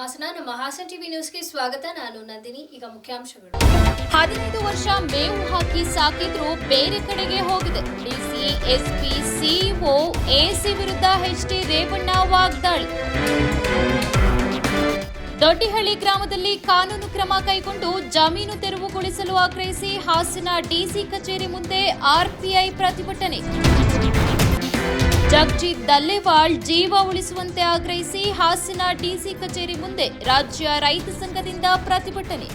ಹಾಸನ. ನಮ್ಮ ಹಾಸನ್ ಟಿವಿ ನ್ಯೂಸ್ಗೆ ಸ್ವಾಗತ. ನಾನು ನಂದಿನಿ. ಈಗ ಮುಖ್ಯಾಂಶಗಳು. 15 ವರ್ಷ ಮೇವು ಹಾಕಿ ಸಾಕಿದ್ರು ಬೇರೆ ಕಡೆಗೆ ಹೋಗಿದೆ. ಡಿಸಿ, ಎಸ್ಪಿ, ಸಿಇಒ, ಎಸಿ ವಿರುದ್ಧ ಎಚ್ಡಿ ರೇವಣ್ಣ ವಾಗ್ದಾಳಿ. ದೊಡ್ಡಿಹಳ್ಳಿ ಗ್ರಾಮದಲ್ಲಿ ಕಾನೂನು ಕ್ರಮ ಕೈಗೊಂಡು ಜಮೀನು ತೆರವುಗೊಳಿಸಲು ಆಗ್ರಹಿಸಿ ಹಾಸನ ಡಿಸಿ ಕಚೇರಿ ಮುಂದೆ ಆರ್ಪಿಐ ಪ್ರತಿಭಟನೆ. ಜಗಜೀತ್ ದಲ್ಲೇವಾಳ್ ಜೀವ ಉಳಿಸುವಂತೆ ಆಗ್ರಹಿಸಿ ಹಾಸನ ಡಿಸಿ ಕಚೇರಿ ಮುಂದೆ ರಾಜ್ಯ ರೈತ ಸಂಘದಿಂದ ಪ್ರತಿಭಟನೆ.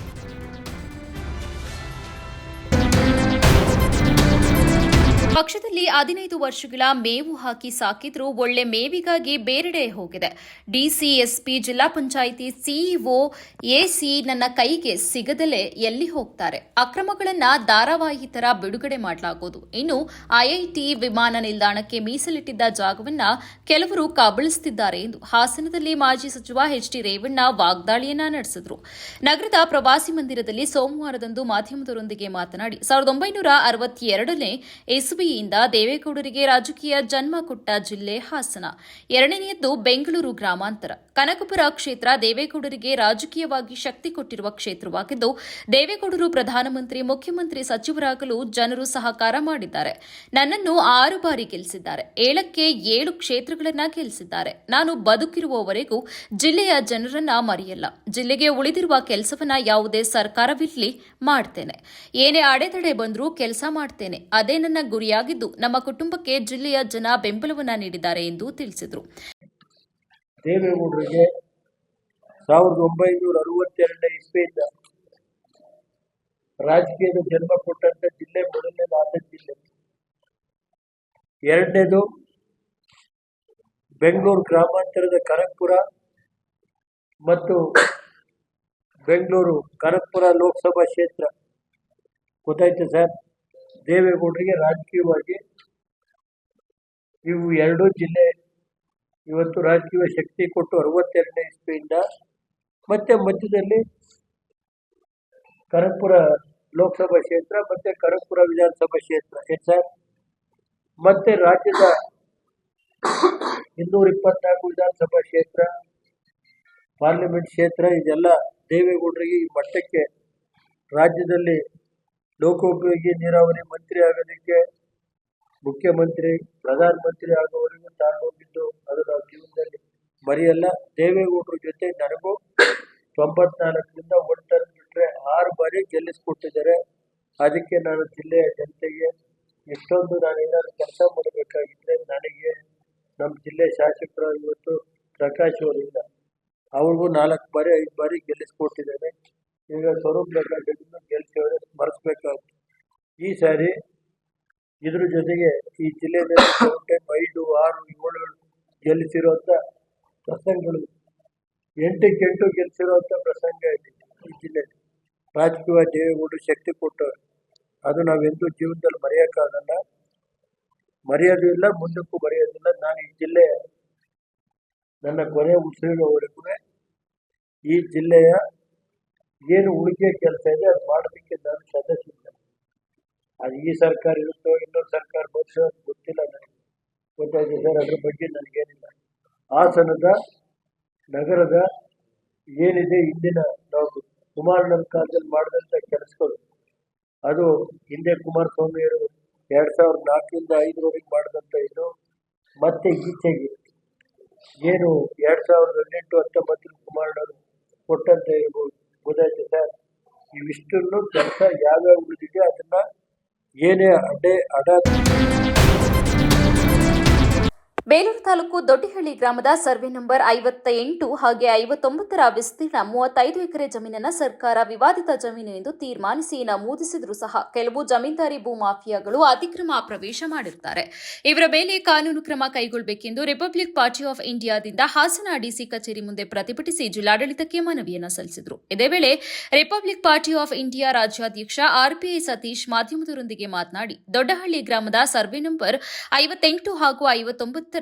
ಪಕ್ಷದಲ್ಲಿ 15 ವರ್ಷಗಳ ಮೇವು ಹಾಕಿ ಸಾಕಿದ್ರೂ ಒಳ್ಳೆ ಮೇವಿಗಾಗಿ ಬೇರೆಡೆ ಹೋಗಿದೆ. ಡಿಸಿ, ಎಸ್ಪಿ, ಜಿಲ್ಲಾ ಪಂಚಾಯಿತಿ ಸಿಇಒ, ಎಸಿ ನನ್ನ ಕೈಗೆ ಸಿಗದಲೇ ಎಲ್ಲಿ ಹೋಗ್ತಾರೆ? ಅಕ್ರಮಗಳನ್ನ ಧಾರಾವಾಹಿ ತರ ಬಿಡುಗಡೆ ಮಾಡಲಾಗುವುದು. ಇನ್ನು ಐಐಟಿ ವಿಮಾನ ನಿಲ್ದಾಣಕ್ಕೆ ಮೀಸಲಿಟ್ಟಿದ್ದ ಜಾಗವನ್ನ ಕೆಲವರು ಕಬಳಿಸುತ್ತಿದ್ದಾರೆ ಎಂದು ಹಾಸನದಲ್ಲಿ ಮಾಜಿ ಸಚಿವ ಎಚ್ಡಿ ರೇವಣ್ಣ ವಾಗ್ದಾಳಿಯನ್ನ ನಡೆಸಿದರು. ನಗರದ ಪ್ರವಾಸಿ ಮಂದಿರದಲ್ಲಿ ಸೋಮವಾರದಂದು ಮಾಧ್ಯಮದವರೊಂದಿಗೆ ಮಾತನಾಡಿ 1962ನೇ ಇಸವಿಯಿಂದ ದೇವೇಗೌಡರಿಗೆ ರಾಜಕೀಯ ಜನ್ಮ ಕೊಟ್ಟ ಜಿಲ್ಲೆ ಹಾಸನ. ಎರಡನೆಯದ್ದು ಬೆಂಗಳೂರು ಗ್ರಾಮಾಂತರ. ಕನಕಪುರ ಕ್ಷೇತ್ರ ದೇವೇಗೌಡರಿಗೆ ರಾಜಕೀಯವಾಗಿ ಶಕ್ತಿ ಕೊಟ್ಟಿರುವ ಕ್ಷೇತ್ರವಾಗಿದ್ದು, ದೇವೇಗೌಡರು ಪ್ರಧಾನಮಂತ್ರಿ, ಮುಖ್ಯಮಂತ್ರಿ, ಸಚಿವರಾಗಲು ಜನರು ಸಹಕಾರ ಮಾಡಿದ್ದಾರೆ. ನನ್ನನ್ನು 6 ಬಾರಿ ಗೆಲ್ಲಿಸಿದ್ದಾರೆ. 7ಕ್ಕೆ 7 ಕ್ಷೇತ್ರಗಳನ್ನ ಗೆಲ್ಲಿಸಿದ್ದಾರೆ. ನಾನು ಬದುಕಿರುವವರೆಗೂ ಜಿಲ್ಲೆಯ ಜನರನ್ನ ಮರೆಯಲ್ಲ. ಜಿಲ್ಲೆಗೆ ಉಳಿದಿರುವ ಕೆಲಸವನ್ನ ಯಾವುದೇ ಸರ್ಕಾರವಿರಲಿ ಮಾಡ್ತೇನೆ. ಏನೇ ಅಡೆತಡೆ ಬಂದರೂ ಕೆಲಸ ಮಾಡ್ತೇನೆ. ಅದೇ ನನ್ನ ಗುರಿಯಾಗಿದ್ದು, ನಮ್ಮ ಕುಟುಂಬಕ್ಕೆ ಜಿಲ್ಲೆಯ ಜನ ಬೆಂಬಲವನ್ನ ನೀಡಿದ್ದಾರೆ ಎಂದು ತಿಳಿಸಿದರು. ದೇವೇಗೌಡರಿಗೆ 1962ನೇ ಇಸ್ವಿಯಿಂದ ರಾಜಕೀಯದ ಜನ್ಮ ಕೊಟ್ಟಂತ ಜಿಲ್ಲೆ ಮೊದಲನೇದು ಹಾಸನ ಜಿಲ್ಲೆ. ಎರಡನೇದು ಬೆಂಗಳೂರು ಗ್ರಾಮಾಂತರದ ಕನಕಪುರ ಮತ್ತು ಬೆಂಗಳೂರು ಕನಕಪುರ ಲೋಕಸಭಾ ಕ್ಷೇತ್ರ. ಗೊತ್ತಾಯ್ತು ಸರ್. ದೇವೇಗೌಡರಿಗೆ ರಾಜಕೀಯವಾಗಿ ಇವು 2 ಜಿಲ್ಲೆ ಇವತ್ತು ರಾಜಕೀಯ ಶಕ್ತಿ ಕೊಟ್ಟು 62ನೇ ಇಸ್ವಿಯಿಂದ ಮತ್ತೆ ಮಧ್ಯದಲ್ಲಿ ಕನಕಪುರ ಲೋಕಸಭಾ ಕ್ಷೇತ್ರ ಮತ್ತೆ ಕನಕಪುರ ವಿಧಾನಸಭಾ ಕ್ಷೇತ್ರ ಸರ್. ಮತ್ತೆ ರಾಜ್ಯದ 224 ವಿಧಾನಸಭಾ ಕ್ಷೇತ್ರ, ಪಾರ್ಲಿಮೆಂಟ್ ಕ್ಷೇತ್ರ, ಇದೆಲ್ಲ ದೇವೇಗೌಡರಿಗೆ ಈ ಮಟ್ಟಕ್ಕೆ ರಾಜ್ಯದಲ್ಲಿ ಲೋಕೋಪಯೋಗಿ ನೀರಾವರಿ ಮಂತ್ರಿ ಆಗೋದಕ್ಕೆ, ಮುಖ್ಯಮಂತ್ರಿ, ಪ್ರಧಾನಮಂತ್ರಿ ಆಗೋವರೆಗೂ ಹೋಗಿದ್ದು ಅದು ನಾವು ಜೀವನದಲ್ಲಿ ಮರೆಯಲ್ಲ. ದೇವೇಗೌಡರ ಜೊತೆ ನನಗೂ 94ರಿಂದ ಬಿಟ್ಟರೆ 6 ಬಾರಿ ಗೆಲ್ಲಿಸ್ಕೊಟ್ಟಿದ್ದಾರೆ. ಅದಕ್ಕೆ ನಾನು ಜಿಲ್ಲೆಯ ಜನತೆಗೆ ಇಷ್ಟೊಂದು ನಾನು ಏನಾದ್ರು ಕೆಲಸ ಮಾಡಬೇಕಾಗಿದ್ರೆ ನನಗೆ ನಮ್ಮ ಜಿಲ್ಲೆ ಶಾಸಕರು ಇವತ್ತು ಪ್ರಕಾಶ್ ಅವರಿಂದ ಅವ್ರಿಗೂ 4 ಬಾರಿ 5 ಬಾರಿ ಗೆಲ್ಲಿಸ್ಕೊಟ್ಟಿದ್ದಾರೆ. ಈಗ ಸ್ವರೂಪ್ ಲೆಕ್ಕಾಚಾರದಿಂದ ಗೆಲ್ತೇವೆ, ಸ್ಮರಿಸ್ಬೇಕಾಗುತ್ತೆ. ಈ ಸಾರಿ ಇದ್ರ ಜೊತೆಗೆ ಈ ಜಿಲ್ಲೆಯಲ್ಲಿ 5, 6, 7 ಗೆಲ್ಲಿಸಿರುವಂಥ ಪ್ರಸಂಗಗಳು, 8ಕ್ಕೆ 8 ಗೆಲ್ಲಿಸಿರುವಂಥ ಪ್ರಸಂಗ ಇದೆ ಈ ಜಿಲ್ಲೆಯಲ್ಲಿ. ರಾಜಕೀಯ ದೇವೇಗೌಡರು ಶಕ್ತಿ ಕೊಟ್ಟವರು. ಅದು ನಾವೆಂದೂ ಜೀವನದಲ್ಲಿ ಮರೆಯೋಕ್ಕಾಗಲ್ಲ, ಮರೆಯೋದು ಇಲ್ಲ, ಮುಂದಕ್ಕೂ ಮರೆಯೋದಿಲ್ಲ. ನಾನು ಈ ಜಿಲ್ಲೆ ನನ್ನ ಕೊನೆ ಉಸಿರಿನವರೆಗೂ ಈ ಜಿಲ್ಲೆಯ ಏನು ಉಳಿಕೆ ಕೆಲಸ ಇದೆ ಅದು ಮಾಡೋದಕ್ಕೆ ನಾನು ಸದಸ್ಯ. ಅದು ಈ ಸರ್ಕಾರ ಇರುತ್ತೋ ಇನ್ನೊಂದು ಸರ್ಕಾರ ಬರ್ತೋ ಅದು ಗೊತ್ತಿಲ್ಲ ನನಗೆ. ಗೊತ್ತಾಯ್ತು ಸರ್. ಅದ್ರ ಬಗ್ಗೆ ನನಗೇನಿಲ್ಲ. ಹಾಸನದ ನಗರದ ಏನಿದೆ ಹಿಂದಿನ ನಾವು ಕುಮಾರಣ್ಣನ ಕಾಲದಲ್ಲಿ ಮಾಡಿದಂಥ ಕೆಲಸಗಳು, ಅದು ಹಿಂದೆ ಕುಮಾರಸ್ವಾಮಿಯವರು 2004ರಿಂದ 5ರವರೆಗೆ ಮಾಡಿದಂಥ ಇದು, ಮತ್ತೆ ಈಚೆಗೆ ಏನು 2018-19 ಕುಮಾರಣ್ಣರು ಕೊಟ್ಟಂತ ಇರ್ಬೋದು. ಗೊತ್ತಾಯ್ತು ಸರ್. ಇವಿಷ್ಟನ್ನು ಕೆಲಸ ಯಾವ್ಯಾವ ಉಳಿದಿದೆ ಅದನ್ನ ಏನೇ ಬೇಲೂರು ತಾಲೂಕು ದೊಡ್ಡಿಹಳ್ಳಿ ಗ್ರಾಮದ ಸರ್ವೆ ನಂಬರ್ 58 ಹಾಗೆ 59ರ ವಿಸ್ತೀರ್ಣ 35 ಎಕರೆ ಜಮೀನನ್ನು ಸರ್ಕಾರ ವಿವಾದಿತ ಜಮೀನು ಎಂದು ತೀರ್ಮಾನಿಸಿ ನಮೂದಿಸಿದರೂ ಸಹ ಕೆಲವು ಜಮೀನ್ದಾರಿ ಭೂಮಾಫಿಯಾಗಳು ಅತಿಕ್ರಮ ಪ್ರವೇಶ ಮಾಡಿರುತ್ತಾರೆ. ಇವರ ಮೇಲೆ ಕಾನೂನು ಕ್ರಮ ಕೈಗೊಳ್ಳಬೇಕೆಂದು ರಿಪಬ್ಲಿಕ್ ಪಾರ್ಟಿ ಆಫ್ ಇಂಡಿಯಾದಿಂದ ಹಾಸನ ಡಿಸಿ ಕಚೇರಿ ಮುಂದೆ ಪ್ರತಿಭಟಿಸಿ ಜಿಲ್ಲಾಡಳಿತಕ್ಕೆ ಮನವಿಯನ್ನು ಸಲ್ಲಿಸಿದರು. ಇದೇ ವೇಳೆ ರಿಪಬ್ಲಿಕ್ ಪಾರ್ಟಿ ಆಫ್ ಇಂಡಿಯಾ ರಾಜ್ಯಾಧ್ಯಕ್ಷ ಆರ್ಪಿಐ ಸತೀಶ್ ಮಾಧ್ಯಮದವರೊಂದಿಗೆ ಮಾತನಾಡಿ, ದೊಡ್ಡಹಳ್ಳಿ ಗ್ರಾಮದ ಸರ್ವೆ ನಂಬರ್ 58 ಹಾಗೂ 59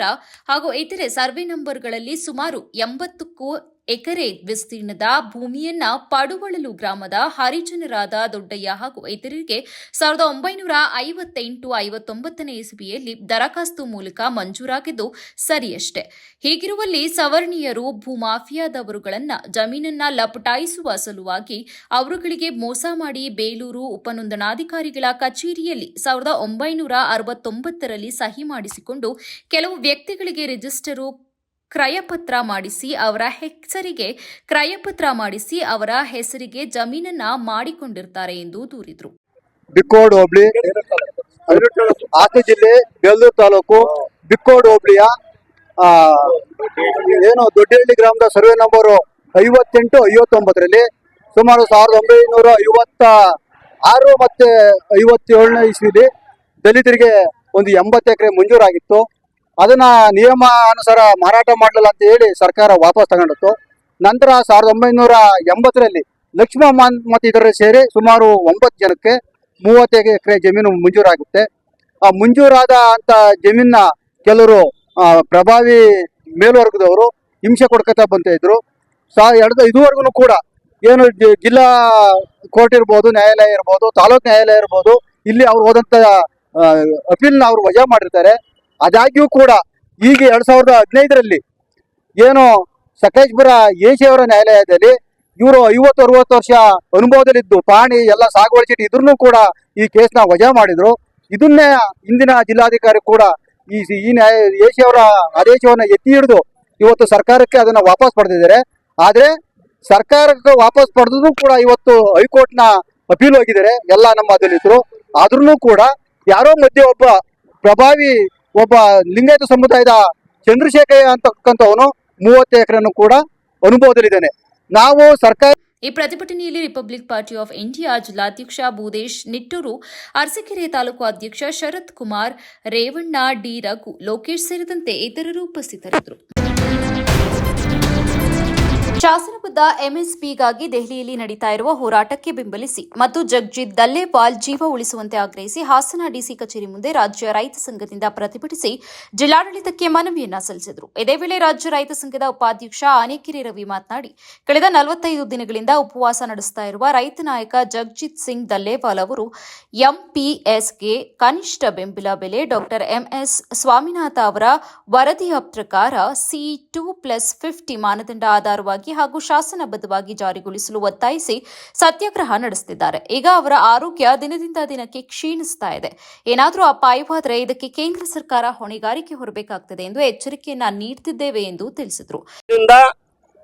ಹಾಗೂ ಇತರೆ ಸರ್ವೆ ನಂಬರ್ಗಳಲ್ಲಿ ಸುಮಾರು 80ಕ್ಕೂ ಎಕರೆ ವಿಸ್ತೀರ್ಣದ ಭೂಮಿಯನ್ನ ಪಡುವಳಲು ಗ್ರಾಮದ ಹರಿಜನರಾದ ದೊಡ್ಡಯ್ಯ ಹಾಗೂ ಇತರರಿಗೆ 1958-59 ಇಸವಿಯಲ್ಲಿ ದರಖಾಸ್ತು ಮೂಲಕ ಮಂಜೂರಾಗಿದ್ದು ಸರಿಯಷ್ಟೇ. ಹೀಗಿರುವಲ್ಲಿ ಸವರ್ಣೀಯರು ಭೂಮಾಫಿಯಾದವರುಗಳನ್ನ ಜಮೀನನ್ನ ಲಪಟಾಯಿಸುವ ಸಲುವಾಗಿ ಅವರುಗಳಿಗೆ ಮೋಸ ಮಾಡಿ ಬೇಲೂರು ಉಪನೋಂದಣಾಧಿಕಾರಿಗಳ ಕಚೇರಿಯಲ್ಲಿ 1969ರಲ್ಲಿ ಸಹಿ ಮಾಡಿಸಿಕೊಂಡು ಕೆಲವು ವ್ಯಕ್ತಿಗಳಿಗೆ ರಿಜಿಸ್ಟರು ಕ್ರಯಪತ್ರ ಮಾಡಿಸಿ ಅವರ ಹೆಸರಿಗೆ ಜಮೀನನ್ನ ಮಾಡಿಕೊಂಡಿರ್ತಾರೆ ಎಂದು ದೂರಿದರು. ಬಿಕ್ಕೋಡ್ ಹೋಬಳಿ, ಹಾಸನ ಜಿಲ್ಲೆ, ಬೇಲೂರು ತಾಲೂಕು, ಬಿಕ್ಕೋಡ್ ಹೋಬಳಿಯ ದೊಡ್ಡಹಳ್ಳಿ ಗ್ರಾಮದ ಸರ್ವೆ ನಂಬರ್ 58-59ರಲ್ಲಿ ಸುಮಾರು 1956 ಮತ್ತೆ 57ನೇ ಇಸ್ವಿಲಿ ದಲಿತರಿಗೆ ಒಂದು 80 ಎಕರೆ ಮಂಜೂರಾಗಿತ್ತು. ಅದನ್ನ ನಿಯಮ ಅನುಸಾರ ಮಾರಾಟ ಮಾಡಲಿಲ್ಲ ಅಂತ ಹೇಳಿ ಸರ್ಕಾರ ವಾಪಸ್ ತಗೊಂಡಿತ್ತು. ನಂತರ 1980ರಲ್ಲಿ ಲಕ್ಷ್ಮಮ್ಮ ಮತ್ತು ಇದರ ಸೇರಿ ಸುಮಾರು 9 ಜನಕ್ಕೆ 30 ಎಕರೆ ಜಮೀನು ಮಂಜೂರಾಗುತ್ತೆ. ಆ ಮಂಜೂರಾದ ಅಂತ ಜಮೀನ ಕೆಲವರು ಪ್ರಭಾವಿ ಮೇಲ್ವರ್ಗದವರು ಹಿಂಸೆ ಕೊಡ್ಕೊತಾ ಬಂತ ಇದ್ರು. ಇದುವರೆಗೂ ಕೂಡ ಏನು ಜಿಲ್ಲಾ ಕೋರ್ಟ್ ಇರ್ಬೋದು, ನ್ಯಾಯಾಲಯ ಇರ್ಬೋದು, ತಾಲೂಕು ನ್ಯಾಯಾಲಯ ಇರ್ಬೋದು, ಇಲ್ಲಿ ಅವ್ರು ಹೋದಂತ ಅಪೀಲ್ನ ಅವ್ರು ವಜಾ ಮಾಡಿರ್ತಾರೆ. ಆದಾಗ್ಯೂ ಕೂಡ ಈಗ 2015ರಲ್ಲಿ ಏನು ಸಕಲೇಶ್ಪುರ ಎಸಿ ಅವರ ನ್ಯಾಯಾಲಯದಲ್ಲಿ ಇವರು 50-60 ವರ್ಷ ಅನುಭವದಲ್ಲಿದ್ದು ಪಾಣಿ ಎಲ್ಲ ಸಾಗುವಳಿ ಚೀಟಿ ಇದ್ರೂ ಕೂಡ ಈ ಕೇಸ್ನ ವಜಾ ಮಾಡಿದ್ರು. ಇದನ್ನೇ ಇಂದಿನ ಜಿಲ್ಲಾಧಿಕಾರಿ ಕೂಡ ಈ ಎಸಿ ಅವರ ಆದೇಶವನ್ನು ಎತ್ತಿ ಹಿಡಿದು ಇವತ್ತು ಸರ್ಕಾರಕ್ಕೆ ಅದನ್ನ ವಾಪಸ್ ಪಡೆದಿದ್ದಾರೆ. ಆದ್ರೆ ಸರ್ಕಾರಕ್ಕೆ ವಾಪಸ್ ಪಡೆದ್ರು ಕೂಡ ಇವತ್ತು ಹೈಕೋರ್ಟ್ನ ಅಪೀಲ್ ಹೋಗಿದ್ದಾರೆ ಎಲ್ಲ ನಮ್ಮ ದಲಿತರು. ಆದ್ರೂ ಕೂಡ ಯಾರೋ ಮಧ್ಯೆ ಒಬ್ಬ ಲಿಂಗಾಯತ ಸಮುದಾಯದ ಚಂದ್ರಶೇಖರ್ ಅಂತಕ್ಕಂಥವನು 30 ಎಕರೆಯನ್ನು ಕೂಡ ಅನುಭವದಲ್ಲಿದ್ದಾನೆ. ನಾವು ಸರ್ಕಾರ ಈ ಪ್ರತಿಭಟನೆಯಲ್ಲಿ ರಿಪಬ್ಲಿಕ್ ಪಾರ್ಟಿ ಆಫ್ ಇಂಡಿಯಾ ಜಿಲ್ಲಾಧ್ಯಕ್ಷ ಭೂದೇಶ್ ನಿಟ್ಟೂರು, ಅರಸೀಕೆರೆ ತಾಲೂಕು ಅಧ್ಯಕ್ಷ ಶರತ್ ಕುಮಾರ್, ರೇವಣ್ಣ, ಡಿ ರಘು, ಲೋಕೇಶ್ ಸೇರಿದಂತೆ ಇತರರು ಉಪಸ್ಥಿತರಿದ್ದರು. ಶಾಸನಬದ್ಧ ಎಂಎಸ್ಪಿಗಾಗಿ ದೆಹಲಿಯಲ್ಲಿ ನಡೀತಾ ಇರುವ ಹೋರಾಟಕ್ಕೆ ಬೆಂಬಲಿಸಿ ಮತ್ತು ಜಗಜಿತ್ ದಲ್ಲೇವಾಲ್ ಜೀವ ಉಳಿಸುವಂತೆ ಆಗ್ರಹಿಸಿ ಹಾಸನ ಡಿಸಿ ಕಚೇರಿ ಮುಂದೆ ರಾಜ್ಯ ರೈತ ಸಂಘದಿಂದ ಪ್ರತಿಭಟಿಸಿ ಜಿಲ್ಲಾಡಳಿತಕ್ಕೆ ಮನವಿಯನ್ನ ಸಲ್ಲಿಸಿದರು. ಇದೇ ವೇಳೆ ರಾಜ್ಯ ರೈತ ಸಂಘದ ಉಪಾಧ್ಯಕ್ಷ ಆನೆಕೆರೆ ರವಿ ಮಾತನಾಡಿ, ಕಳೆದ 45 ದಿನಗಳಿಂದ ಉಪವಾಸ ನಡೆಸುತ್ತಾ ಇರುವ ರೈತ ನಾಯಕ ಜಗಜಿತ್ ಸಿಂಗ್ ದಲ್ಲೇವಾಲ್ ಅವರು ಎಂಪಿಎಸ್ಗೆ ಕನಿಷ್ಠ ಬೆಂಬಲ ಬೆಲೆ ಡಾ ಎಂಎಸ್ ಸ್ವಾಮಿನಾಥ ಅವರ ವರದಿಯ ಪ್ರಕಾರ C2+50 ಮಾನದಂಡ ಆಧಾರವಾಗಿ ಹಾಗೂ ಶಾಸನಬದ್ಧವಾಗಿ ಜಾರಿಗೊಳಿಸಲು ಒತ್ತಾಯಿಸಿ ಸತ್ಯಾಗ್ರಹ ನಡೆಸುತ್ತಿದ್ದಾರೆ. ಈಗ ಅವರ ಆರೋಗ್ಯ ದಿನದಿಂದ ದಿನಕ್ಕೆ ಕ್ಷೀಣಿಸ್ತಾ ಇದೆ. ಏನಾದರೂ ಅಪಾಯವಾದರೆ ಇದಕ್ಕೆ ಕೇಂದ್ರ ಸರ್ಕಾರ ಹೊಣೆಗಾರಿಕೆ ಹೊರಬೇಕಾಗುತ್ತದೆ ಎಂದು ಎಚ್ಚರಿಕೆಯನ್ನ ನೀಡುತ್ತಿದ್ದೇವೆ ಎಂದು ತಿಳಿಸಿದರು.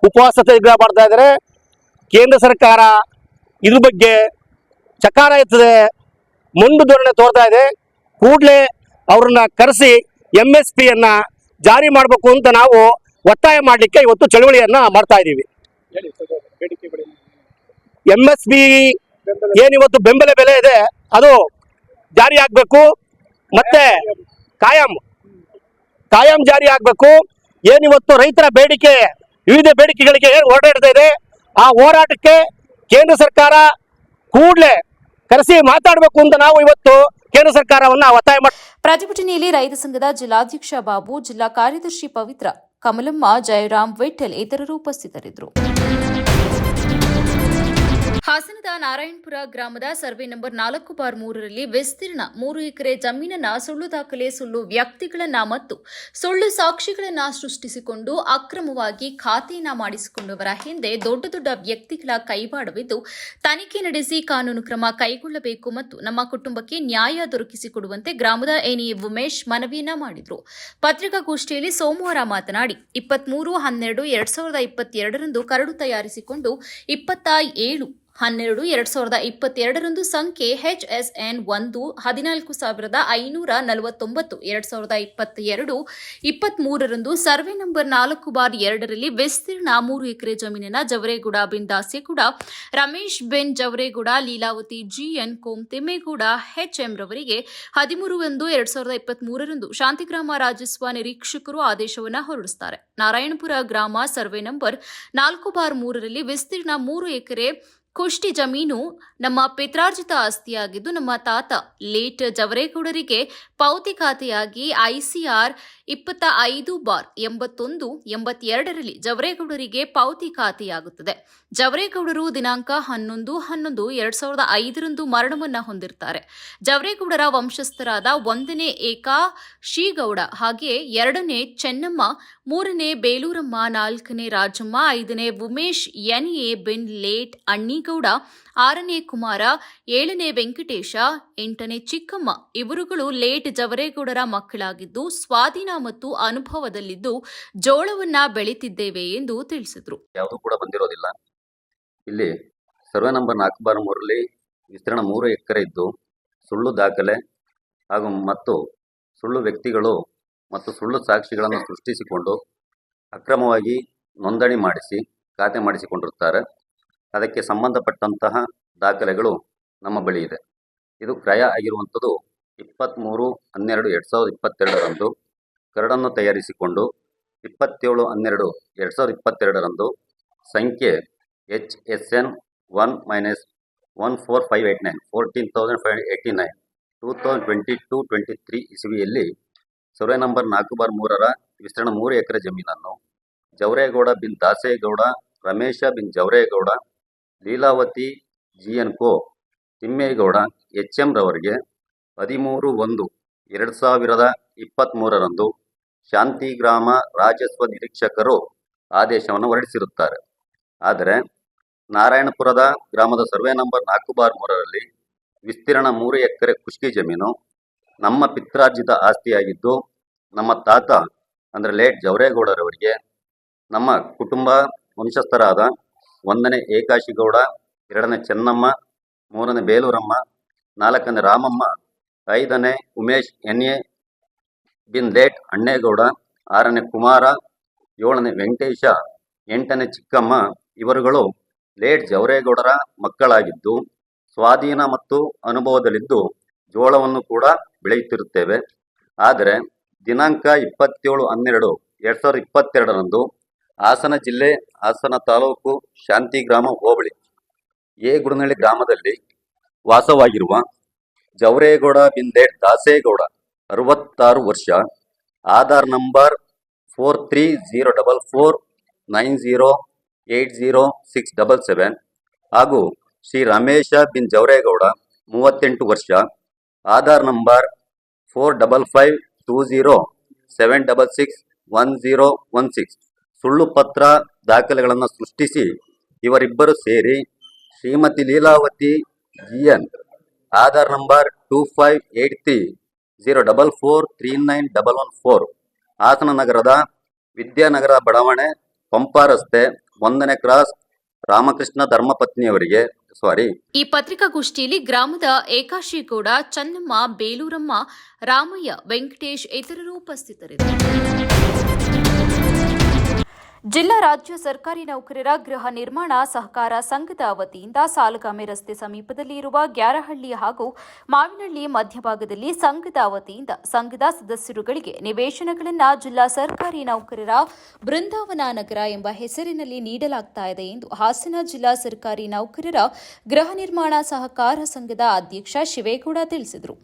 ಉಪವಾಸ ಸತ್ಯಾಗ್ರಹ ಮಾಡ್ತಾ ಇದ್ದಾರೆ. ಕೇಂದ್ರ ಸರ್ಕಾರ ಇದ್ರ ಬಗ್ಗೆ ಚಕಾರ ಎತ್ತದೆ, ಮುಂದು ಧೋರಣೆ ತೋರ್ತಾ ಇದೆ. ಕೂಡಲೇ ಅವ್ರನ್ನ ಕರೆಸಿ MSPಯನ್ನ ಜಾರಿ ಮಾಡಬೇಕು ಅಂತ ನಾವು ಒತ್ತಾಯ ಮಾಡಲಿಕ್ಕೆ ಇವತ್ತು ಚಳವಳಿಯನ್ನ ಮಾಡ್ತಾ ಇದ್ದೀವಿ. MSP ಏನಿವತ್ತು ಬೆಂಬಲ ಬೆಲೆ ಇದೆ ಅದು ಜಾರಿ ಆಗಬೇಕು, ಮತ್ತೆ ಕಾಯಂ ಜಾರಿ ಆಗಬೇಕು. ಏನಿವತ್ತು ರೈತರ ಬೇಡಿಕೆ, ವಿವಿಧ ಬೇಡಿಕೆಗಳಿಗೆ ಹೋರಾಡ್ತಾ ಇದೆ, ಆ ಹೋರಾಟಕ್ಕೆ ಕೇಂದ್ರ ಸರ್ಕಾರ ಕೂಡಲೇ ಕರೆಸಿ ಮಾತಾಡಬೇಕು ಅಂತ ನಾವು ಇವತ್ತು ಕೇಂದ್ರ ಸರ್ಕಾರವನ್ನ ಒತ್ತಾಯ ಮಾಡಿ. ಪ್ರತಿಭಟನೆಯಲ್ಲಿ ರೈತ ಸಂಘದ ಜಿಲ್ಲಾಧ್ಯಕ್ಷ ಬಾಬು, ಜಿಲ್ಲಾ ಕಾರ್ಯದರ್ಶಿ ಪವಿತ್ರ, ಕಮಲಮ್ಮ, ಜಯರಾಮ್, ವಿಠಲ್ ಇತರರು ಉಪಸ್ಥಿತರಿದ್ದರು. ಹಾಸನದ ನಾರಾಯಣಪುರ ಗ್ರಾಮದ ಸರ್ವೆ ನಂಬರ್ 4/3ರಲ್ಲಿ ವಿಸ್ತೀರ್ಣ 3 ಎಕರೆ ಜಮೀನನ್ನ ಸುಳ್ಳು ದಾಖಲೆ, ಸುಳ್ಳು ವ್ಯಕ್ತಿಗಳನ್ನ ಮತ್ತು ಸುಳ್ಳು ಸಾಕ್ಷಿಗಳನ್ನ ಸೃಷ್ಟಿಸಿಕೊಂಡು ಅಕ್ರಮವಾಗಿ ಖಾತೆಯನ್ನ ಮಾಡಿಸಿಕೊಂಡವರ ಹಿಂದೆ ದೊಡ್ಡ ವ್ಯಕ್ತಿಗಳ ಕೈವಾಡವಿದ್ದು ತನಿಖೆ ನಡೆಸಿ ಕಾನೂನು ಕ್ರಮ ಕೈಗೊಳ್ಳಬೇಕು ಮತ್ತು ನಮ್ಮ ಕುಟುಂಬಕ್ಕೆ ನ್ಯಾಯ ದೊರಕಿಸಿಕೊಡುವಂತೆ ಗ್ರಾಮದ ಎನ್ಎ ಉಮೇಶ್ ಮನವಿಯನ್ನ ಮಾಡಿದರು. ಪತ್ರಿಕಾಗೋಷ್ಠಿಯಲ್ಲಿ ಸೋಮವಾರ ಮಾತನಾಡಿ 23/12/2022ರಂದು ಕರಡು ತಯಾರಿಸಿಕೊಂಡು 27/12/2022ರಂದು ಸಂಖ್ಯೆ HSN 1 14,549 2022 23ರಂದು ಸರ್ವೆ ನಂಬರ್ 4/2ರಲ್ಲಿ ವಿಸ್ತೀರ್ಣ 3 ಎಕರೆ ಜಮೀನಿನ ಜವರೇಗೌಡ ಬಿನ್ ದಾಸೇಗೌಡ, ರಮೇಶ್ ಬಿನ್ ಜವರೇಗೌಡ, ಲೀಲಾವತಿ ಜಿಎನ್ ಕೋಮ್ತಿಮ್ಮೇಗೌಡ HM ರವರಿಗೆ 13/1/2023ರಂದು ಶಾಂತಿಗ್ರಾಮ ರಾಜಸ್ವ ನಿರೀಕ್ಷಕರು ಆದೇಶವನ್ನು ಹೊರಡಿಸುತ್ತಾರೆ. ನಾರಾಯಣಪುರ ಗ್ರಾಮ ಸರ್ವೆ ನಂಬರ್ 4/3ರಲ್ಲಿ ವಿಸ್ತೀರ್ಣ 3 ಎಕರೆ ಕುಷ್ಟಿ ಜಮೀನು ನಮ್ಮ ಪಿತ್ರಾರ್ಜಿತ ಆಸ್ತಿಯಾಗಿದ್ದು ನಮ್ಮ ತಾತ ಲೇಟ್ ಜವರೇಗೌಡರಿಗೆ ಪೌತಿ ಖಾತೆಯಾಗಿ ICR 25/81/82ರಲ್ಲಿ ಜವರೇಗೌಡರಿಗೆ ಪೌತಿ ಖಾತೆಯಾಗುತ್ತದೆ. ಜವರೇಗೌಡರು ದಿನಾಂಕ 11/11/2005 ಮರಣವನ್ನ ಹೊಂದಿರುತ್ತಾರೆ. ಜವರೇಗೌಡರ ವಂಶಸ್ಥರಾದ 1ನೇ ಏಕಾಶಿಗೌಡ, ಹಾಗೆ 2ನೇ ಚೆನ್ನಮ್ಮ, 3ನೇ ಬೇಲೂರಮ್ಮ, 4ನೇ ರಾಜಮ್ಮ, 5ನೇ ಉಮೇಶ್ NA ಬಿನ್ ಲೇಟ್ ಅಣ್ಣಿಗೌಡ, 6ನೇ ಕುಮಾರ, 7ನೇ ವೆಂಕಟೇಶ, 8ನೇ ಚಿಕ್ಕಮ್ಮ ಇವರುಗಳು ಲೇಟ್ ಜವರೇಗೌಡರ ಮಕ್ಕಳಾಗಿದ್ದು ಸ್ವಾಧೀನ ಮತ್ತು ಅನುಭವದಲ್ಲಿದ್ದು ಜೋಳವನ್ನ ಬೆಳೀತಿದ್ದೇವೆ ಎಂದು ತಿಳಿಸಿದರು. ಯಾವುದೂ ಕೂಡ ಬಂದಿರೋದಿಲ್ಲ. ಇಲ್ಲಿ ಸರ್ವೆ ನಂಬರ್ 4/3ರಲ್ಲಿ ವಿಸ್ತೀರ್ಣ 3 ಎಕರೆ ಇದ್ದು ಸುಳ್ಳು ದಾಖಲೆ ಮತ್ತು ಸುಳ್ಳು ವ್ಯಕ್ತಿಗಳು ಮತ್ತು ಸುಳ್ಳು ಸಾಕ್ಷಿಗಳನ್ನು ಸೃಷ್ಟಿಸಿಕೊಂಡು ಅಕ್ರಮವಾಗಿ ನೋಂದಣಿ ಮಾಡಿಸಿ ಖಾತೆ ಮಾಡಿಸಿಕೊಂಡಿರುತ್ತಾರೆ. ಅದಕ್ಕೆ ಸಂಬಂಧಪಟ್ಟಂತಹ ದಾಖಲೆಗಳು ನಮ್ಮ ಬಳಿ ಇದೆ. ಇದು ಕ್ರಯ ಆಗಿರುವಂಥದ್ದು 23/12/2022ರಂದು ಕರಡನ್ನು ತಯಾರಿಸಿಕೊಂಡು 27/12/2022ರಂದು ಸಂಖ್ಯೆ HSN 1-14589 14,589 2022-23 ಇಸವಿಯಲ್ಲಿ ಸರ್ವೆ ನಂಬರ್ 4/3ರ ವಿಸ್ತೀರ್ಣ 3 ಎಕರೆ ಜಮೀನನ್ನು ಜವರೇಗೌಡ ಬಿನ್ ದಾಸೇಗೌಡ, ರಮೇಶ ಬಿನ್ ಜವರೇಗೌಡ, ಲೀಲಾವತಿ GN ಕೋ, ತಿಮ್ಮೇಗೌಡ HM ರವರಿಗೆ 13/1/2023ರಂದು ಶಾಂತಿಗ್ರಾಮ ರಾಜಸ್ವ ನಿರೀಕ್ಷಕರು ಆದೇಶವನ್ನು ಹೊರಡಿಸಿರುತ್ತಾರೆ. ಆದರೆ ನಾರಾಯಣಪುರದ ಗ್ರಾಮದ ಸರ್ವೆ ನಂಬರ್ 4/3ರಲ್ಲಿ ವಿಸ್ತೀರ್ಣ 3 ಎಕರೆ ಕುಷ್ಕಿ ಜಮೀನು ನಮ್ಮ ಪಿತ್ರಾರ್ಜಿತ ಆಸ್ತಿಯಾಗಿದ್ದು ನಮ್ಮ ತಾತ ಅಂದರೆ ಲೇಟ್ ಜವರೇಗೌಡರವರಿಗೆ ನಮ್ಮ ಕುಟುಂಬ ವಂಶಸ್ಥರಾದ 1ನೇ ಏಕಾಶಿಗೌಡ, 2ನೇ ಚೆನ್ನಮ್ಮ, 3ನೇ ಬೇಲೂರಮ್ಮ, 4ನೇ ರಾಮಮ್ಮ, 5ನೇ ಉಮೇಶ್ NA ಬಿನ್ ಲೇಟ್ ಅಣ್ಣೇಗೌಡ, 6ನೇ ಕುಮಾರ, 7ನೇ ವೆಂಕಟೇಶ, 8ನೇ ಚಿಕ್ಕಮ್ಮ ಇವರುಗಳು ಲೇಟ್ ಜವರೇಗೌಡರ ಮಕ್ಕಳಾಗಿದ್ದು ಸ್ವಾಧೀನ ಮತ್ತು ಅನುಭವದಲ್ಲಿದ್ದು ಜೋಳವನ್ನು ಕೂಡ ಬೆಳೆಯುತ್ತಿರುತ್ತೇವೆ. ಆದರೆ ದಿನಾಂಕ 27/12/2022ರಂದು ಹಾಸನ ಜಿಲ್ಲೆ, ಹಾಸನ ತಾಲೂಕು, ಶಾಂತಿಗ್ರಾಮ ಹೋಬಳಿ ಗುಡನಹಳ್ಳಿ ಗ್ರಾಮದಲ್ಲಿ ವಾಸವಾಗಿರುವ ಜವರೇಗೌಡ ಬಿನ್ ಲೇಟ್ ದಾಸೇಗೌಡ 66 ವರ್ಷ, ಆಧಾರ್ ನಂಬರ್ 430449080677 ಹಾಗೂ ಶ್ರೀ ರಮೇಶ ಬಿನ್ ಜವರೇಗೌಡ 38 ವರ್ಷ, ಆಧಾರ್ ನಂಬರ್ 455207661016 ಸುಳ್ಳು ಪತ್ರ ದಾಖಲೆಗಳನ್ನು ಸೃಷ್ಟಿಸಿ ಇವರಿಬ್ಬರು ಸೇರಿ ಶ್ರೀಮತಿ ಲೀಲಾವತಿ GN ಆಧಾರ್ ನಂಬರ್ 258304439114 ಹಾಸನ ನಗರದ ವಿದ್ಯಾನಗರ ಬಡಾವಣೆ, ಪಂಪಾ ರಸ್ತೆ, 1ನೇ ಕ್ರಾಸ್, ರಾಮಕೃಷ್ಣ ಧರ್ಮಪತ್ನಿಯವರಿಗೆ ಈ ಪತ್ರಿಕಾಗೋಷ್ಠಿಯಲ್ಲಿ ಗ್ರಾಮದ ಏಕಾಶಿಗೌಡ, ಚನ್ನಮ್ಮ, ಬೇಲೂರಮ್ಮ, ರಾಮಯ್ಯ, ವೆಂಕಟೇಶ್ ಇತರರು ಉಪಸ್ಥಿತರಿದ್ದರು. ಜಿಲ್ಲಾ ರಾಜ್ಯ ಸರ್ಕಾರಿ ನೌಕರರ ಗೃಹ ನಿರ್ಮಾಣ ಸಹಕಾರ ಸಂಘದ ವತಿಯಿಂದ ಸಾಲಗಾಮೆ ರಸ್ತೆ ಸಮೀಪದಲ್ಲಿ ಇರುವ ಗ್ಯಾರಹಳ್ಳಿ ಹಾಗೂ ಮಾವಿನಹಳ್ಳಿ ಮಧ್ಯಭಾಗದಲ್ಲಿ ಸಂಘದ ವತಿಯಿಂದ ಸಂಘದ ಸದಸ್ಯರುಗಳಿಗೆ ನಿವೇಶನಗಳನ್ನು ಜಿಲ್ಲಾ ಸರ್ಕಾರಿ ನೌಕರರ ಬೃಂದಾವನ ನಗರ ಎಂಬ ಹೆಸರಿನಲ್ಲಿ ನೀಡಲಾಗ್ತಾ ಇದೆ ಎಂದು ಹಾಸನ ಜಿಲ್ಲಾ ಸರ್ಕಾರಿ ನೌಕರರ ಗೃಹ ನಿರ್ಮಾಣ ಸಹಕಾರ ಸಂಘದ ಅಧ್ಯಕ್ಷ ಶಿವೇಗೌಡ ತಿಳಿಸಿದರು.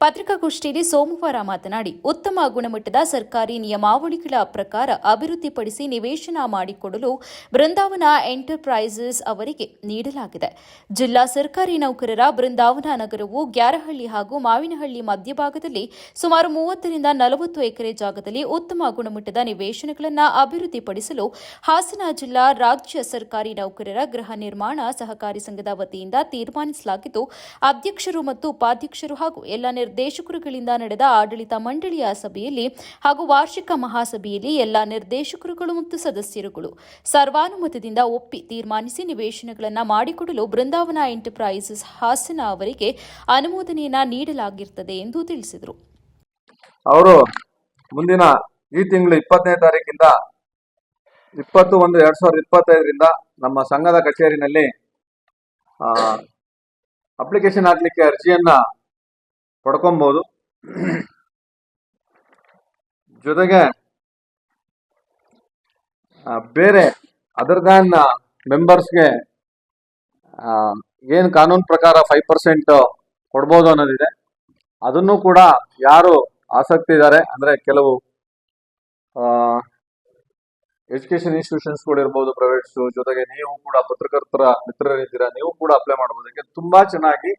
ಪತ್ರಿಕಾಗೋಷ್ಠಿಯಲ್ಲಿ ಸೋಮವಾರ ಮಾತನಾಡಿ, ಉತ್ತಮ ಗುಣಮಟ್ಟದ ಸರ್ಕಾರಿ ನಿಯಮಾವಳಿಗಳ ಪ್ರಕಾರ ಅಭಿವೃದ್ಧಿಪಡಿಸಿ ನಿವೇಶನ ಮಾಡಿಕೊಡಲು ಬೃಂದಾವನ ಎಂಟರ್ಪ್ರೈಸಸ್ ಅವರಿಗೆ ನೀಡಲಾಗಿದೆ. ಜಿಲ್ಲಾ ಸರ್ಕಾರಿ ನೌಕರರ ಬೃಂದಾವನ ನಗರವು ಗ್ಯಾರಹಳ್ಳಿ ಹಾಗೂ ಮಾವಿನಹಳ್ಳಿ ಮಧ್ಯಭಾಗದಲ್ಲಿ ಸುಮಾರು 30ರಿಂದ 40 ಎಕರೆ ಜಾಗದಲ್ಲಿ ಉತ್ತಮ ಗುಣಮಟ್ಟದ ನಿವೇಶನಗಳನ್ನು ಅಭಿವೃದ್ಧಿಪಡಿಸಲು ಹಾಸನ ಜಿಲ್ಲಾ ರಾಜ್ಯ ಸರ್ಕಾರಿ ನೌಕರರ ಗೃಹ ನಿರ್ಮಾಣ ಸಹಕಾರಿ ಸಂಘದ ವತಿಯಿಂದ ತೀರ್ಮಾನಿಸಲಾಗಿದ್ದು, ಅಧ್ಯಕ್ಷರು ಮತ್ತು ಉಪಾಧ್ಯಕ್ಷರು ಹಾಗೂ ಎಲ್ಲ ನಿರ್ದೇಶಕರುಗಳಿಂದ ನಡೆದ ಆಡಳಿತ ಮಂಡಳಿಯ ಸಭೆಯಲ್ಲಿ ಹಾಗೂ ವಾರ್ಷಿಕ ಮಹಾಸಭೆಯಲ್ಲಿ ಎಲ್ಲ ನಿರ್ದೇಶಕರುಗಳು ಮತ್ತು ಸದಸ್ಯರುಗಳು ಸರ್ವಾನುಮತದಿಂದ ಒಪ್ಪಿ ತೀರ್ಮಾನಿಸಿ ನಿವೇಶನಗಳನ್ನು ಮಾಡಿಕೊಡಲು ಬೃಂದಾವನ ಎಂಟರ್ಪ್ರೈಸಸ್ ಹಾಸನ ಅವರಿಗೆ ಅನುಮೋದನೆಯನ್ನ ನೀಡಲಾಗಿರುತ್ತದೆ ಎಂದು ತಿಳಿಸಿದರು. ಅವರು ಮುಂದಿನ ಈ ತಿಂಗಳು 20ನೇ ತಾರೀಕಿಂದ 20/1/2025ರಿಂದ ನಮ್ಮ ಸಂಘದ ಕಚೇರಿನಲ್ಲಿ ಅಪ್ಲಿಕೇಶನ್ ಹಾಕ್ಲಿಕ್ಕೆ ಅರ್ಜಿಯನ್ನ ಪಡ್ಕೊಬಹುದು. ಜೊತೆಗೆ ಬೇರೆ ಅದರ್ ದ್ಯಾನ್ ಮೆಂಬರ್ಸ್ಗೆ ಏನು ಕಾನೂನು ಪ್ರಕಾರ 5% ಕೊಡ್ಬೋದು ಅನ್ನೋದಿದೆ. ಅದನ್ನು ಕೂಡ ಯಾರು ಆಸಕ್ತಿ ಇದ್ದಾರೆ ಅಂದ್ರೆ ಕೆಲವು ಎಜುಕೇಶನ್ ಇನ್ಸ್ಟಿಟ್ಯೂಷನ್ಸ್ಗಳು ಇರ್ಬೋದು, ಪ್ರೈವೇಟ್ಸ್, ಜೊತೆಗೆ ನೀವು ಕೂಡ ಪತ್ರಕರ್ತರ ಮಿತ್ರರಿದ್ದೀರಾ, ನೀವು ಕೂಡ ಅಪ್ಲೈ ಮಾಡ್ಬೋದು. ಯಾಕೆ ತುಂಬಾ ಚೆನ್ನಾಗಿ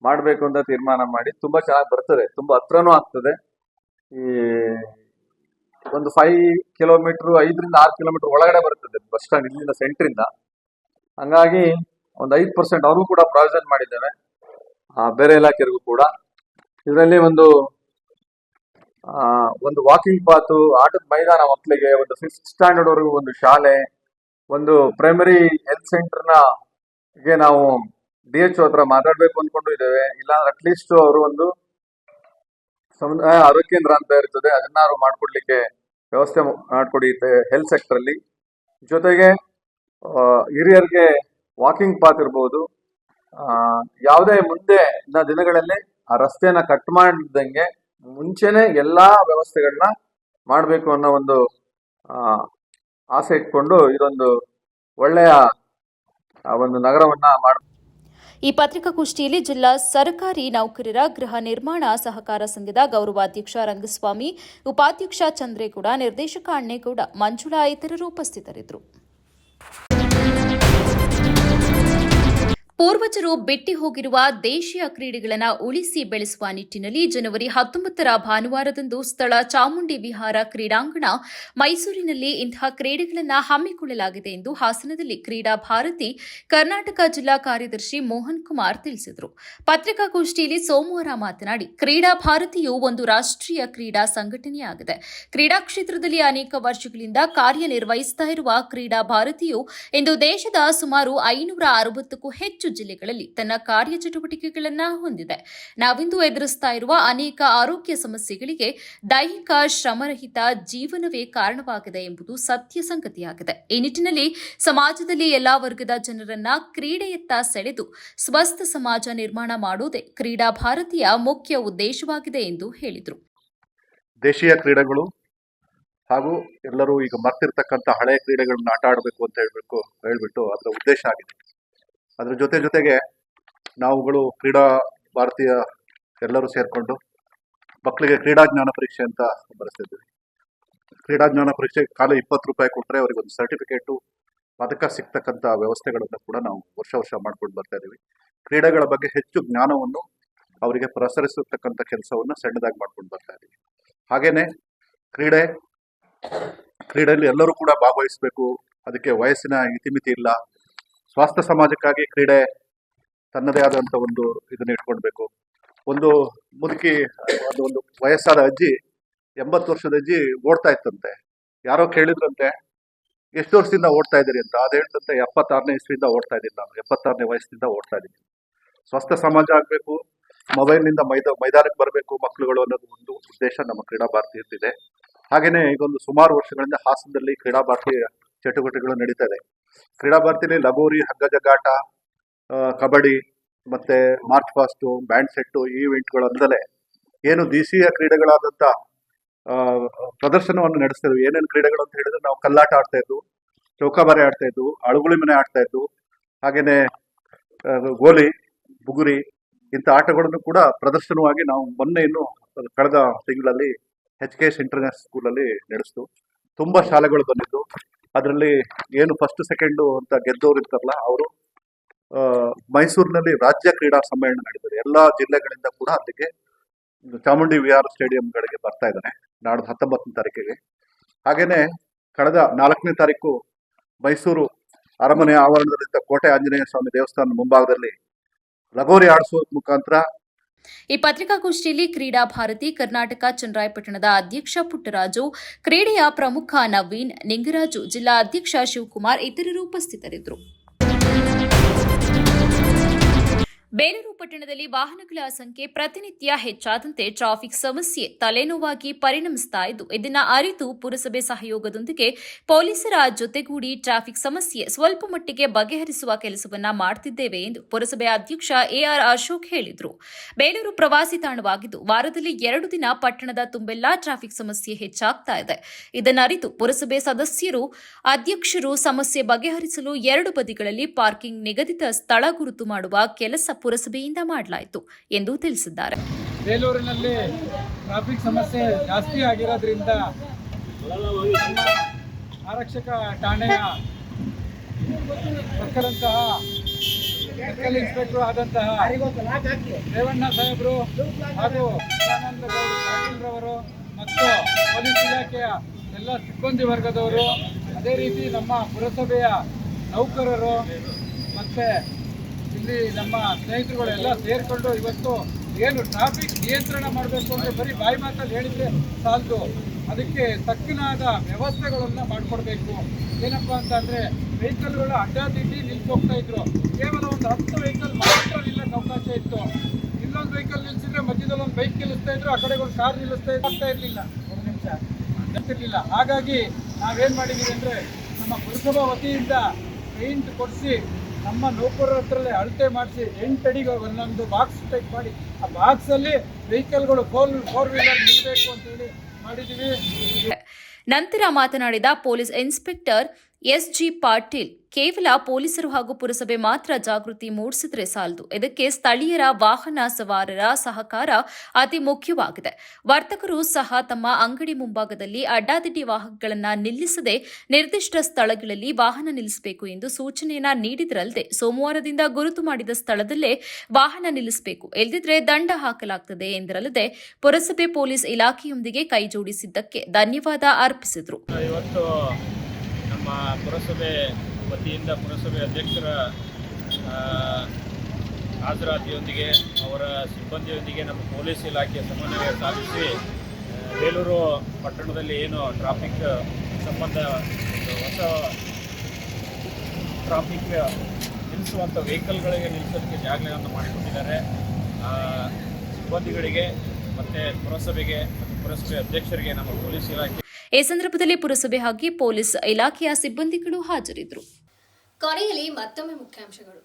ಮಾಡಬೇಕು ಅಂತ ತೀರ್ಮಾನ ಮಾಡಿ ತುಂಬಾ ಚೆನ್ನಾಗಿ ಬರ್ತದೆ, ತುಂಬಾ ಹತ್ರನೂ ಆಗ್ತದೆ. ಈ ಒಂದು 5 ಕಿಲೋಮೀಟರ್ 5ರಿಂದ 6 ಕಿಲೋಮೀಟರ್ ಒಳಗಡೆ ಬರ್ತದೆ ಬಸ್ ಸ್ಟ್ಯಾಂಡ್ ಇಲ್ಲಿಂದ ಸೆಂಟ್ರಿಂದ. ಹಂಗಾಗಿ ಒಂದು 5% ಅವ್ರಿಗೂ ಕೂಡ ಪ್ರಾವಿಷನ್ ಮಾಡಿದ್ದೇವೆ, ಬೇರೆ ಇಲಾಖೆಗೂ ಕೂಡ. ಇದರಲ್ಲಿ ಒಂದು ವಾಕಿಂಗ್ ಪಾತು, ಆಟದ ಮೈದಾನ ಮಕ್ಕಳಿಗೆ, ಒಂದು 5th ಸ್ಟ್ಯಾಂಡರ್ಡ್ ವರೆಗೂ ಒಂದು ಶಾಲೆ, ಒಂದು ಪ್ರೈಮರಿ ಹೆಲ್ತ್ ಸೆಂಟರ್ನ ಗೆ ನಾವು DHO ಹತ್ರ ಮಾತಾಡ್ಬೇಕು ಅಂದ್ಕೊಂಡು ಇದ್ದೇವೆ. ಇಲ್ಲಾಂದ್ರೆ ಅಟ್ಲೀಸ್ಟ್ ಅವರು ಒಂದು ಸಮುದಾಯ ಆರೋಗ್ಯ ಕೇಂದ್ರ ಅಂತ ಇರ್ತದೆ, ಅದನ್ನಾರು ಮಾಡ್ಕೊಡ್ಲಿಕ್ಕೆ ವ್ಯವಸ್ಥೆ ಮಾಡ್ಕೊಡಿ ಹೆಲ್ತ್ ಸೆಕ್ಟರ್ ಅಲ್ಲಿ. ಜೊತೆಗೆ ಹಿರಿಯರಿಗೆ ವಾಕಿಂಗ್ ಪಾತ್ ಇರ್ಬೋದು. ಯಾವುದೇ ಮುಂದೆ ದಿನಗಳಲ್ಲಿ ಆ ರಸ್ತೆಯನ್ನ ಕಟ್ ಮಾಡಿದಂಗೆ ಮುಂಚೆನೆ ಎಲ್ಲಾ ವ್ಯವಸ್ಥೆಗಳನ್ನ ಮಾಡಬೇಕು ಅನ್ನೋ ಒಂದು ಆಸೆ ಇಟ್ಕೊಂಡು ಇದೊಂದು ಒಳ್ಳೆಯ ಒಂದು ನಗರವನ್ನ ಮಾಡ. ಈ ಪತ್ರಿಕಾಗೋಷ್ಠಿಯಲ್ಲಿ ಜಿಲ್ಲಾ ಸರ್ಕಾರಿ ನೌಕರರ ಗೃಹ ನಿರ್ಮಾಣ ಸಹಕಾರ ಸಂಘದ ಗೌರವಾಧ್ಯಕ್ಷ ರಂಗಸ್ವಾಮಿ, ಉಪಾಧ್ಯಕ್ಷ ಚಂದ್ರೇಗೌಡ, ನಿರ್ದೇಶಕ ಅಣ್ಣೇಗೌಡ, ಮಂಜುಳಾ ಇತರರು ಉಪಸ್ಥಿತರಿದ್ದರು. ಪೂರ್ವಜರು ಬಿಟ್ಟಿ ಹೋಗಿರುವ ದೇಶೀಯ ಕ್ರೀಡೆಗಳನ್ನು ಉಳಿಸಿ ಬೆಳೆಸುವ ನಿಟ್ಟಿನಲ್ಲಿ ಜನವರಿ 19ರ ಭಾನುವಾರದಂದು ಸ್ಥಳ ಚಾಮುಂಡಿ ವಿಹಾರ ಕ್ರೀಡಾಂಗಣ ಮೈಸೂರಿನಲ್ಲಿ ಇಂತಹ ಕ್ರೀಡೆಗಳನ್ನು ಹಮ್ಮಿಕೊಳ್ಳಲಾಗಿದೆ ಎಂದು ಹಾಸನದಲ್ಲಿ ಕ್ರೀಡಾ ಭಾರತಿ ಕರ್ನಾಟಕ ಜಿಲ್ಲಾ ಕಾರ್ಯದರ್ಶಿ ಮೋಹನ್ ಕುಮಾರ್ ತಿಳಿಸಿದರು. ಪತ್ರಿಕಾಗೋಷ್ಠಿಯಲ್ಲಿ ಸೋಮವಾರ ಮಾತನಾಡಿ, ಕ್ರೀಡಾ ಭಾರತಿಯು ಒಂದು ರಾಷ್ಟ್ರೀಯ ಕ್ರೀಡಾ ಸಂಘಟನೆಯಾಗಿದೆ. ಕ್ರೀಡಾ ಕ್ಷೇತ್ರದಲ್ಲಿ ಅನೇಕ ವರ್ಷಗಳಿಂದ ಕಾರ್ಯನಿರ್ವಹಿಸುತ್ತಾ ಇರುವ ಕ್ರೀಡಾ ಭಾರತಿಯು ಇಂದು ದೇಶದ ಸುಮಾರು 560ಕ್ಕೂ ಹೆಚ್ಚು ಜಿಲ್ಲೆಗಳಲ್ಲಿ ತನ್ನ ಕಾರ್ಯಚಟುವಟಿಕೆಗಳನ್ನು ಹೊಂದಿದೆ. ನಾವಿಂದು ಎದುರಿಸುತ್ತಾ ಇರುವ ಅನೇಕ ಆರೋಗ್ಯ ಸಮಸ್ಯೆಗಳಿಗೆ ದೈಹಿಕ ಶ್ರಮರಹಿತ ಜೀವನವೇ ಕಾರಣವಾಗಿದೆ ಎಂಬುದು ಸತ್ಯ ಸಂಗತಿಯಾಗಿದೆ. ಈ ನಿಟ್ಟಿನಲ್ಲಿ ಸಮಾಜದಲ್ಲಿ ಎಲ್ಲಾ ವರ್ಗದ ಜನರನ್ನ ಕ್ರೀಡೆಯತ್ತ ಸೆಳೆದು ಸ್ವಸ್ಥ ಸಮಾಜ ನಿರ್ಮಾಣ ಮಾಡುವುದೇ ಕ್ರೀಡಾ ಭಾರತೀಯ ಮುಖ್ಯ ಉದ್ದೇಶವಾಗಿದೆ ಎಂದು ಹೇಳಿದರು. ದೇಶೀಯ ಕ್ರೀಡೆಗಳು ಹಾಗೂ ಎಲ್ಲರೂ ಈಗ ಮರ್ತಿರ್ತಕ್ಕಂಥ ಹಳೆಯ ಕ್ರೀಡೆಗಳನ್ನ ಆಟ ಆಡಬೇಕು ಅಂತ ಹೇಳ್ಬಿಟ್ಟು ಅದರ ಉದ್ದೇಶ ಆಗಿದೆ. ಅದ್ರ ಜೊತೆಗೆ ನಾವುಗಳು ಕ್ರೀಡಾ ಭಾರತೀಯ ಎಲ್ಲರೂ ಸೇರಿಕೊಂಡು ಮಕ್ಕಳಿಗೆ ಕ್ರೀಡಾ ಜ್ಞಾನ ಪರೀಕ್ಷೆ ಅಂತ ಬರೆಸ್ತಿದ್ವಿ. ಕ್ರೀಡಾ ಜ್ಞಾನ ಪರೀಕ್ಷೆ ಕಾಲ 20 ರೂಪಾಯಿ ಕೊಟ್ಟರೆ ಅವರಿಗೆ ಒಂದು ಸರ್ಟಿಫಿಕೇಟು, ಪದಕ ಸಿಗ್ತಕ್ಕಂಥ ವ್ಯವಸ್ಥೆಗಳನ್ನು ಕೂಡ ನಾವು ವರ್ಷ ಮಾಡ್ಕೊಂಡು ಬರ್ತಾ ಇದ್ದೀವಿ. ಕ್ರೀಡೆಗಳ ಬಗ್ಗೆ ಹೆಚ್ಚು ಜ್ಞಾನವನ್ನು ಅವರಿಗೆ ಪ್ರಸರಿಸತಕ್ಕಂಥ ಕೆಲಸವನ್ನು ಸಣ್ಣದಾಗಿ ಮಾಡ್ಕೊಂಡು ಬರ್ತಾ ಇದ್ದೀವಿ. ಹಾಗೇನೆ ಕ್ರೀಡೆಯಲ್ಲಿ ಎಲ್ಲರೂ ಕೂಡ ಭಾಗವಹಿಸಬೇಕು. ಅದಕ್ಕೆ ವಯಸ್ಸಿನ ಇತಿಮಿತಿ ಇಲ್ಲ. ಸ್ವಾಸ್ಥ್ಯ ಸಮಾಜಕ್ಕಾಗಿ ಕ್ರೀಡೆ ತನ್ನದೇ ಆದಂಥ ಒಂದು ಇದನ್ನ ಇಟ್ಕೊಳ್ಬೇಕು. ಒಂದು ಮುದುಕಿ, ಒಂದು ವಯಸ್ಸಾದ ಅಜ್ಜಿ, 80 ವರ್ಷದ ಅಜ್ಜಿ ಓಡ್ತಾ ಇತ್ತಂತೆ. ಯಾರೋ ಕೇಳಿದ್ರಂತೆ, ಎಷ್ಟು ವರ್ಷದಿಂದ ಓಡ್ತಾ ಇದ್ದೀರಿ ಅಂತ. ಅದು ಹೇಳ್ತಂತೆ, 76ನೇ ಇಸ್ವಿಯಿಂದ ಓಡ್ತಾ ಇದ್ದೀನಿ ನಾನು, 76ನೇ ವಯಸ್ಸಿನಿಂದ ಓಡ್ತಾ ಇದ್ದೀನಿ. ಸ್ವಾಸ್ಥ್ಯ ಸಮಾಜ ಆಗಬೇಕು, ಮೊಬೈಲ್ನಿಂದ ಮೈದಾನಕ್ಕೆ ಬರಬೇಕು ಮಕ್ಕಳುಗಳು ಅನ್ನೋದು ಒಂದು ಉದ್ದೇಶ ನಮ್ಮ ಕ್ರೀಡಾ ಭಾರತೀಯದಿದೆ. ಹಾಗೇನೆ ಈಗೊಂದು ಸುಮಾರು ವರ್ಷಗಳಿಂದ ಹಾಸನದಲ್ಲಿ ಕ್ರೀಡಾ ಭಾರತೀಯ ಚಟುವಟಿಕೆಗಳು ನಡೀತಾ ಇದೆ. ಕ್ರೀಡಾ ಭಾರತಿಯಲ್ಲಿ ಲಗೋರಿ, ಹಗ್ಗ ಜಗ್ಗಾಟ, ಕಬಡ್ಡಿ ಮತ್ತೆ ಮಾರ್ಚ್ ಪಾಸ್ಟು, ಬ್ಯಾಂಡ್ ಸೆಟ್ಟು, ಈ ಇವೆಂಟ್ಗಳಂದಲೇ ಏನು ದೇಶೀಯ ಕ್ರೀಡೆಗಳಾದಂಥ ಪ್ರದರ್ಶನವನ್ನು ನಡೆಸ್ತಿದ್ವಿ. ಏನೇನು ಕ್ರೀಡೆಗಳು ಅಂತ ಹೇಳಿದ್ರೆ, ನಾವು ಕಲ್ಲಾಟ ಆಡ್ತಾ ಇದ್ವು, ಚೌಕಾಬಾರೆ ಆಡ್ತಾ ಇದ್ವು, ಅಳುಗುಳಿ ಮನೆ ಆಡ್ತಾ ಇದ್ವು, ಹಾಗೇನೆ ಗೋಲಿ, ಬುಗುರಿ, ಇಂಥ ಆಟಗಳನ್ನು ಕೂಡ ಪ್ರದರ್ಶನವಾಗಿ ನಾವು ಮೊನ್ನೆ ಇನ್ನು ಕಳೆದ ತಿಂಗಳಲ್ಲಿ HKS ಇಂಟರ್ನ್ಯಾಷನಲ್ ಸ್ಕೂಲಲ್ಲಿ ನಡೆಸ್ತು. ತುಂಬಾ ಶಾಲೆಗಳು ಬಂದಿದ್ದು. ಅದರಲ್ಲಿ ಏನು ಫಸ್ಟ್ ಸೆಕೆಂಡು ಅಂತ ಗೆದ್ದವರು ಇರ್ತಾರಲ್ಲ, ಅವರು ಮೈಸೂರಿನಲ್ಲಿ ರಾಜ್ಯ ಕ್ರೀಡಾ ಸಮ್ಮೇಳನ ನಡೀತದೆ. ಎಲ್ಲಾ ಜಿಲ್ಲೆಗಳಿಂದ ಕೂಡ ಅಲ್ಲಿಗೆ ಚಾಮುಂಡಿ ವಿಹಾರ ಸ್ಟೇಡಿಯಂಗಳಿಗೆ ಬರ್ತಾ ಇದ್ದಾರೆ ನಾಡ್ದು 19ನೇ ತಾರೀಕಿಗೆ. ಹಾಗೇನೆ ಕಳೆದ 4ನೇ ತಾರೀಕು ಮೈಸೂರು ಅರಮನೆ ಆವರಣದಲ್ಲಿದ್ದ ಕೋಟೆ ಆಂಜನೇಯ ಸ್ವಾಮಿ ದೇವಸ್ಥಾನದ ಮುಂಭಾಗದಲ್ಲಿ ಲಗೋರಿ ಆಡಿಸುವ ಮುಖಾಂತರ. ಈ ಪತ್ರಿಕಾಗೋಷ್ಠಿಯಲ್ಲಿ ಕ್ರೀಡಾ ಭಾರತಿ ಕರ್ನಾಟಕ ಚನ್ನರಾಯಪಟ್ಟಣದ ಅಧ್ಯಕ್ಷ ಪುಟ್ಟರಾಜು, ಕ್ರೀಡೆಯ ಪ್ರಮುಖ ನವೀನ್, ನಿಂಗರಾಜು, ಜಿಲ್ಲಾ ಅಧ್ಯಕ್ಷ ಶಿವಕುಮಾರ್ ಇತರರು ಉಪಸ್ಥಿತರಿದ್ದರು. ಬೇಲೂರು ಪಟ್ಟಣದಲ್ಲಿ ವಾಹನಗಳ ಸಂಖ್ಯೆ ಪ್ರತಿನಿತ್ಯ ಹೆಚ್ಚಾದಂತೆ ಟ್ರಾಫಿಕ್ ಸಮಸ್ಯೆ ತಲೆನೋವಾಗಿ ಪರಿಣಮಿಸ್ತಾ ಇದ್ದು, ಇದನ್ನು ಅರಿತು ಪುರಸಭೆ ಸಹಯೋಗದೊಂದಿಗೆ ಪೊಲೀಸರ ಜೊತೆಗೂಡಿ ಟ್ರಾಫಿಕ್ ಸಮಸ್ಯೆ ಸ್ವಲ್ಪ ಮಟ್ಟಿಗೆ ಬಗೆಹರಿಸುವ ಕೆಲಸವನ್ನ ಮಾಡುತ್ತಿದ್ದೇವೆ ಎಂದು ಪುರಸಭೆ ಅಧ್ಯಕ್ಷ ಎಆರ್ ಅಶೋಕ್ ಹೇಳಿದರು. ಬೇಲೂರು ಪ್ರವಾಸಿ ತಾಣವಾಗಿದ್ದು, ವಾರದಲ್ಲಿ 2 ದಿನ ಪಟ್ಟಣದ ತುಂಬೆಲ್ಲಾ ಟ್ರಾಫಿಕ್ ಸಮಸ್ಯೆ ಹೆಚ್ಚಾಗ್ತಾ ಇದೆ. ಇದನ್ನರಿತು ಪುರಸಭೆ ಸದಸ್ಯರು, ಅಧ್ಯಕ್ಷರು ಸಮಸ್ಯೆ ಬಗೆಹರಿಸಲು 2 ಬದಿಗಳಲ್ಲಿ ಪಾರ್ಕಿಂಗ್ ನಿಗದಿತ ಸ್ಥಳ ಗುರುತು ಮಾಡುವ ಕೆಲಸ ಪುರಸಭೆಯಿಂದ ಮಾಡಲಾಯಿತು ಎಂದು ತಿಳಿಸಿದ್ದಾರೆ. ಬೇಲೂರಿನಲ್ಲಿ ಟ್ರಾಫಿಕ್ ಸಮಸ್ಯೆ ಜಾಸ್ತಿ ಆಗಿರೋದ್ರಿಂದ ನಮ್ಮ ಆರಕ್ಷಕ ಠಾಣೆಯ ಪಕ್ಕದಂತಹ ಸರ್ಕಲ್ ಇನ್ಸ್ಪೆಕ್ಟರ್ ಆದಂತಹ ರೇವಣ್ಣ ಸಾಹೇಬರು ಹಾಗೂ ಸದಾನಂದ ಪಾಟೀಲ್ರವರು ಮತ್ತು ಪೊಲೀಸ್ ಇಲಾಖೆಯ ಎಲ್ಲ ಸಿಬ್ಬಂದಿ ವರ್ಗದವರು, ಅದೇ ರೀತಿ ನಮ್ಮ ಪುರಸಭೆಯ ನೌಕರರು ಮತ್ತು ಇಲ್ಲಿ ನಮ್ಮ ಸ್ನೇಹಿತರುಗಳೆಲ್ಲ ಸೇರಿಕೊಂಡು ಇವತ್ತು ಏನು ಟ್ರಾಫಿಕ್ ನಿಯಂತ್ರಣ ಮಾಡಬೇಕು ಅಂದರೆ ಬರೀ ಬಾಯಿ ಮಾತಲ್ಲಿ ಹೇಳಿದರೆ ಸಾಲದು, ಅದಕ್ಕೆ ತಕ್ಕನಾದ ವ್ಯವಸ್ಥೆಗಳನ್ನು ಮಾಡಿಕೊಡ್ಬೇಕು. ಏನಪ್ಪ ಅಂತಂದರೆ ವೆಹಿಕಲ್ಗಳು ಅಡ್ಡಾದಿಡ್ಡಿ ನಿಲ್ಸೋಗ್ತಾ ಇದ್ರು. ಕೇವಲ ಒಂದು 10 ವೆಹಿಕಲ್ ಮಾತ್ರ ನಿಲ್ಲಕ್ಕೆ ಅವಕಾಶ ಇತ್ತು. ಇಲ್ಲೊಂದು ವೆಹಿಕಲ್ ನಿಲ್ಲಿಸಿದ್ರೆ ಮಧ್ಯದಲ್ಲಿ ಒಂದು ಬೈಕ್ ನಿಲ್ಲಿಸ್ತಾ ಇದ್ರು, ಆ ಕಡೆ ಒಂದು ಕಾರ್ ನಿಲ್ಲಿಸ್ತಾ ಇರಲಿಲ್ಲ, 1 ನಿಮಿಷ ನಿಲ್ತಿರ್ಲಿಲ್ಲ. ಹಾಗಾಗಿ ನಾವೇನು ಮಾಡಿದ್ದೀವಿ ಅಂದರೆ ನಮ್ಮ ಪುರಸಭಾ ವತಿಯಿಂದ ಪೇಂಟ್ ಕೊಡಿಸಿ ನಮ್ಮ ನೌಕರರ ಹತ್ರಲ್ಲೇ ಅಳತೆ ಮಾಡಿಸಿ 8 ಅಡಿಗೆ ಒಂದೊಂದು ಬಾಕ್ಸ್ ಟೈಪ್ ಮಾಡಿ ಆ ಬಾಕ್ಸಲ್ಲಿ ವೆಹಿಕಲ್ಗಳು 4 ವೀಲರ್ ನಿಲ್ಲಬೇಕು ಅಂತೇಳಿ ಮಾಡಿದ್ದೀವಿ. ನಂತರ ಮಾತನಾಡಿದ ಪೊಲೀಸ್ ಇನ್ಸ್ಪೆಕ್ಟರ್ ಎಸ್ಜಿ ಪಾಟೀಲ್, ಕೇವಲ ಪೊಲೀಸರು ಹಾಗೂ ಪುರಸಭೆ ಮಾತ್ರ ಜಾಗೃತಿ ಮೂಡಿಸಿದ್ರೆ ಸಾಲದು, ಇದಕ್ಕೆ ಸ್ಥಳೀಯರ ವಾಹನ ಸವಾರರ ಸಹಕಾರ ಅತಿ ಮುಖ್ಯವಾಗಿದೆ. ವರ್ತಕರು ಸಹ ತಮ್ಮ ಅಂಗಡಿ ಮುಂಭಾಗದಲ್ಲಿ ಅಡ್ಡಾದಿಡ್ಡಿ ವಾಹನಗಳನ್ನು ನಿಲ್ಲಿಸದೆ ನಿರ್ದಿಷ್ಟ ಸ್ಥಳಗಳಲ್ಲಿ ವಾಹನ ನಿಲ್ಲಿಸಬೇಕು ಎಂದು ಸೂಚನೆಯನ್ನ ನೀಡಿದರಲ್ಲದೆ, ಸೋಮವಾರದಿಂದ ಗುರುತು ಮಾಡಿದ ಸ್ಥಳದಲ್ಲೇ ವಾಹನ ನಿಲ್ಲಿಸಬೇಕು, ಇಲ್ಲದಿದ್ದರೆ ದಂಡ ಹಾಕಲಾಗುತ್ತದೆ ಎಂದರಲ್ಲದೆ ಪುರಸಭೆ ಪೊಲೀಸ್ ಇಲಾಖೆಯೊಂದಿಗೆ ಕೈಜೋಡಿಸಿದ್ದಕ್ಕೆ ಧನ್ಯವಾದ ಅರ್ಪಿಸಿದರು. ಇವತ್ತು ನಮ್ಮ ಪುರಸಭೆ ವತಿಯಿಂದ ಪುರಸಭೆ ಅಧ್ಯಕ್ಷರ ಹಾಜರಾತಿಯೊಂದಿಗೆ ಅವರ ಸಿಬ್ಬಂದಿಯೊಂದಿಗೆ ನಮ್ಮ ಪೊಲೀಸ್ ಇಲಾಖೆಯ ಸಮನ್ವಯ ಸಾಧಿಸಿ ಬೇಲೂರು ಪಟ್ಟಣದಲ್ಲಿ ಏನು ಟ್ರಾಫಿಕ್ ಸಂಬಂಧ ಹೊಸ ಟ್ರಾಫಿಕ್ ನಿಲ್ಲಿಸುವಂಥ ವೆಹಿಕಲ್ಗಳಿಗೆ ನಿಲ್ಲಿಸೋದಕ್ಕೆ ಜಾಗಗಳನ್ನು ಮಾಡಿಕೊಟ್ಟಿದ್ದಾರೆ. ಸಿಬ್ಬಂದಿಗಳಿಗೆ ಮತ್ತು ಪುರಸಭೆಗೆ ಮತ್ತು ಪುರಸಭೆ ಅಧ್ಯಕ್ಷರಿಗೆ ನಮ್ಮ ಪೊಲೀಸ್ ಇಲಾಖೆ ಈ ಸಂದರ್ಭದಲ್ಲಿ ಪುರಸಭೆ ಹಾಗೂ ಪೊಲೀಸ್ ಇಲಾಖೆಯ ಸಿಬ್ಬಂದಿಗಳು ಹಾಜರಿದ್ದರು. ಕೊನೆಯಲ್ಲಿ ಮತ್ತೊಮ್ಮೆ ಮುಖ್ಯಾಂಶಗಳು.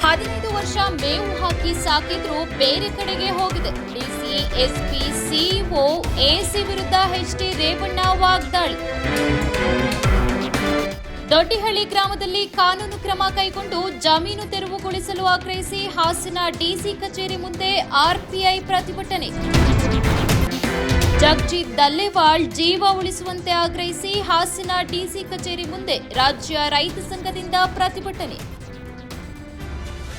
15 ವರ್ಷ ಮೇವು ಹಾಕಿ ಸಾಕಿದ್ರೂ ಬೇರೆ ಕಡೆಗೆ ಹೋಗಿದೆ. ಡಿಸಿ, ಎಸ್ಪಿ, ಸಿಇಒ, ಎಸಿ ವಿರುದ್ಧ ಎಚ್ಡಿ ರೇವಣ್ಣ ವಾಗ್ದಾಳಿ. ದೊಡ್ಡಿಹಳ್ಳಿ ಗ್ರಾಮದಲ್ಲಿ ಕಾನೂನು ಕ್ರಮ ಕೈಗೊಂಡು ಜಮೀನು ತೆರವುಗೊಳಿಸಲು ಆಗ್ರಹಿಸಿ ಹಾಸನ ಡಿಸಿ ಕಚೇರಿ ಮುಂದೆ ಆರ್ಪಿಐ ಪ್ರತಿಭಟನೆ. ಜಗಜೀತ್ ದಲ್ಲೇವಾಳ್ ಜೀವ ಉಳಿಸುವಂತೆ ಆಗ್ರಹಿಸಿ ಹಾಸನ ಡಿಸಿ ಕಚೇರಿ ಮುಂದೆ ರಾಜ್ಯ ರೈತ ಸಂಘದಿಂದ ಪ್ರತಿಭಟನೆ.